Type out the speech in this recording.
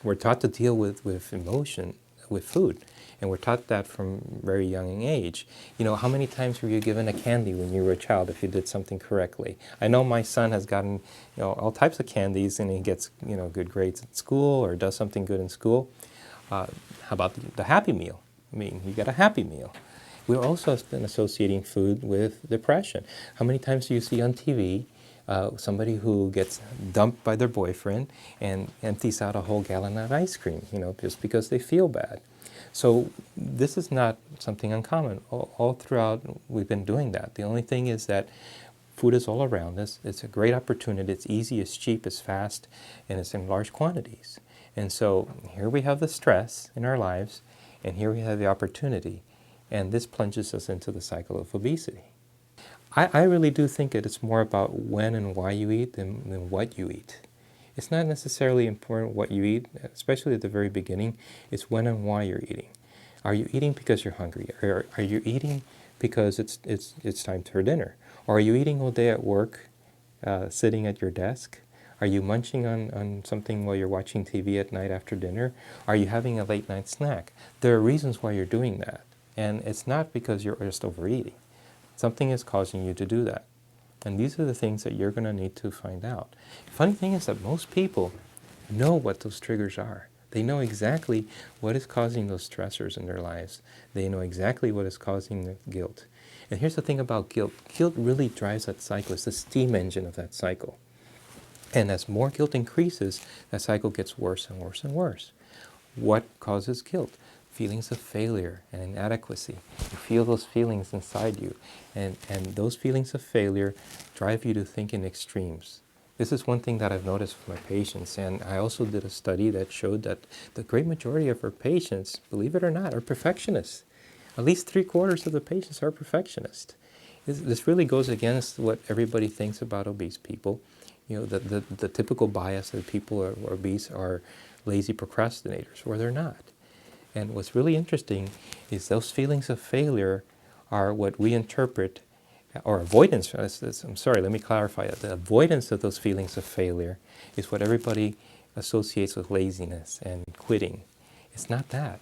We're taught to deal with emotion, with food, and we're taught that from very young age. You know, how many times were you given a candy when you were a child if you did something correctly? I know my son has gotten, all types of candies, and he gets, good grades at school or does something good in school. How about the Happy Meal? I mean, you get a Happy Meal. We've also been associating food with depression. How many times do you see on TV somebody who gets dumped by their boyfriend and empties out a whole gallon of ice cream, just because they feel bad? So this is not something uncommon. All throughout, we've been doing that. The only thing is that food is all around us. It's a great opportunity. It's easy, it's cheap, it's fast, and it's in large quantities. And so here we have the stress in our lives, and here we have the opportunity. And this plunges us into the cycle of obesity. I really do think that it's more about when and why you eat than what you eat. It's not necessarily important what you eat, especially at the very beginning. It's when and why you're eating. Are you eating because you're hungry? Or are you eating because it's time for dinner? Or are you eating all day at work, sitting at your desk? Are you munching on something while you're watching TV at night after dinner? Are you having a late night snack? There are reasons why you're doing that. And it's not because you're just overeating. Something is causing you to do that. And these are the things that you're going to need to find out. The funny thing is that most people know what those triggers are. They know exactly what is causing those stressors in their lives. They know exactly what is causing the guilt. And here's the thing about guilt. Guilt really drives that cycle. It's the steam engine of that cycle. And as more guilt increases, that cycle gets worse and worse and worse. What causes guilt? Feelings of failure and inadequacy. You feel those feelings inside you. And those feelings of failure drive you to think in extremes. This is one thing that I've noticed with my patients. And I also did a study that showed that the great majority of our patients, believe it or not, are perfectionists. At least 3/4 of the patients are perfectionists. This really goes against what everybody thinks about obese people. The typical bias that people who are obese are lazy procrastinators, or they're not. And what's really interesting is those feelings of failure are what we interpret, or avoidance, I'm sorry, let me clarify it. The avoidance of those feelings of failure is what everybody associates with laziness and quitting. It's not that.